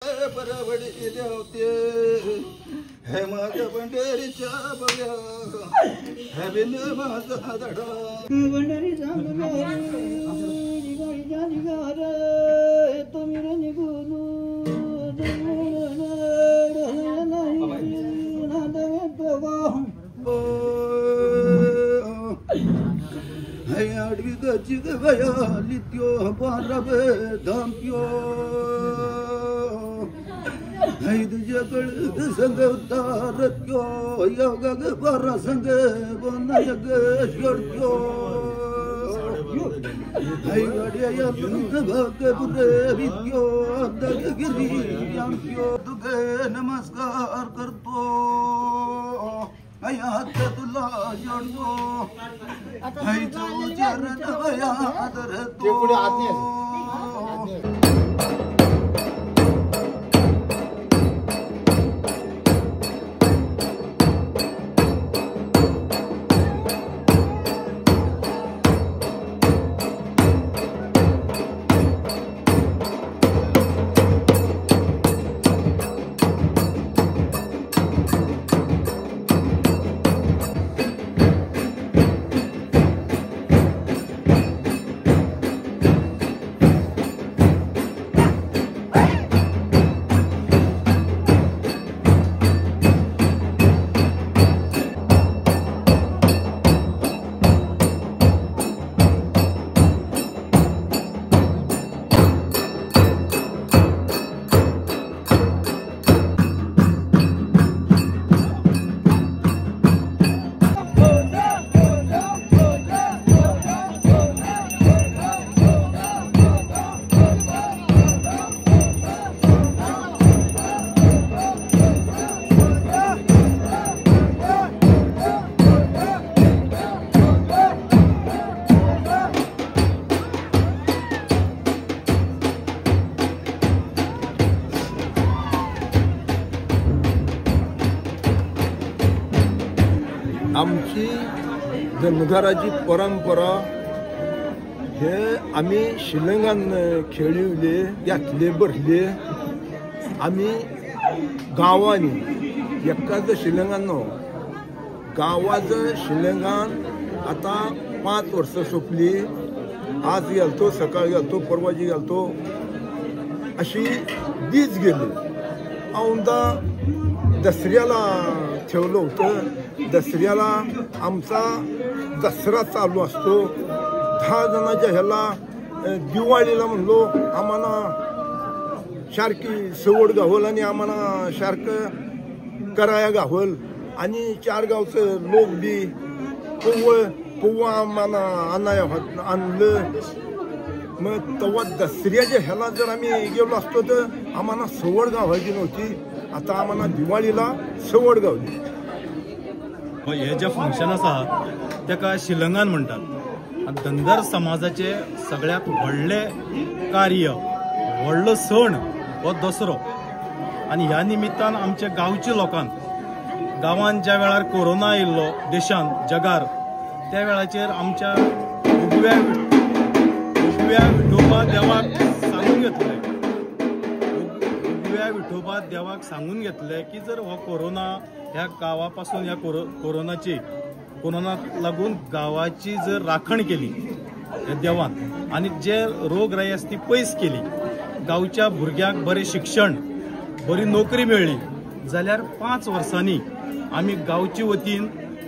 परवडी होते हे माझ्या पंढरीच्या बघ्या हे बिन माझा धडा पंढरीचा तुम्ही निघून आडवी गची गया लित्यो पारबे धाम्यो तुझ्याकडे संग उतारत्यो योगा ग बारा संग बोना जग शोडत्यो गाड्या या तुझ भग पुरे वित्यो दगगिरी जामत्यो तुझे नमस्कार करतो हात तुला जोडतो चरण भया धरतो आमची धनगराची परंपरा हे आम्ही शिलंगान खेळिवले त्यातले भरले आम्ही गावांनी एकाच शिलंगान न्हू गावाचं शिलंगान आता 5 वर्सां सोंपली आज गेलतो सकाळी गेलतो परवाची गेलतो अशी दीस गेले औंदा दसऱ्याला ठेवलं होतं दसऱ्याला आमचा दसरा चालू असतो 10 जणांच्या ह्याला दिवाळीला म्हणलो आम्हाला सारखी सवड गावल आणि आम्हाला सारखं कराया गावल आणि 4 गावचं लोक बी पोवळ आम्हाला आणाया आणलं मग तेव्हा दसऱ्याच्या ह्याला जर आम्ही गेलो असतो तर आम्हाला सवड गावायची नव्हती आता आम्हाला दिवाळीला सवड गावली हे जे फंक्शन आसा तेका शिलंगान म्हणटात धनगर समाजाचे सगळ्यात व्हडले कार्य व्हडलो सण हो दसरो आणि ह्या निमित्तान आमच्या गांवच्या लोकांक गांवांत ज्या वेळार कोरोना येयल्लो देशान जगार त्या वेळाचेर आमच्या उगव्या विठोबा देवाक सांगून घेतले उगव्या विठोबा देवाक सांगून घेतले की जर हो कोरोना ह्या गावापासून ह्या कोरोनाक लागून गावाची जर राखण केली देवान आणि जे रोगराई आसा ती पयस केली गावच्या भुरग्यांक बरें शिक्षण बरी नोकरी मेळ्ळी जाल्यार 5 वर्सांनी आमी गावचे वतीन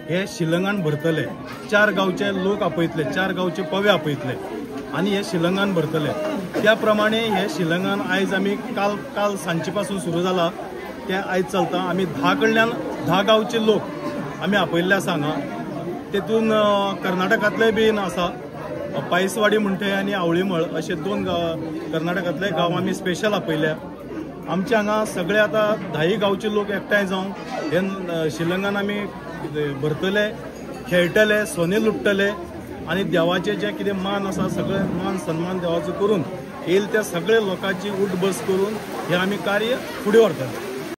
हे शिलंगान भरतले 4 गावचे लोक आपयतले 4 गावचे पवे आपयतले आणि हे शिलंगान भरतले त्या प्रमाणे हे शिलंगान आयज आमी काल सांजे पासून सुरू जाला ते आयज चलता आमी 10 कडल्यान 10 गावचे लोक आमी आपयल्ले आसा हांगा तेतून कर्नाटकांतले बीन आसा पायसवाडी म्हणटे आनी आवळीमळ अशे 2 कर्नाटकांतले गांव आमी स्पेशल आपयल्या आमचे हांगा सगळे आता 10 गावचे लोक एकठांय जावन हे शिलंगान आमी भरतले खेळटले सोने लुटतले आणि देवाचे जे कितें मान आसा सगळे मान सन्मान देवाचो करून येईल त्या सगळे लोकांची उठ बस करून हे आमी कार्य फुडें व्हरतले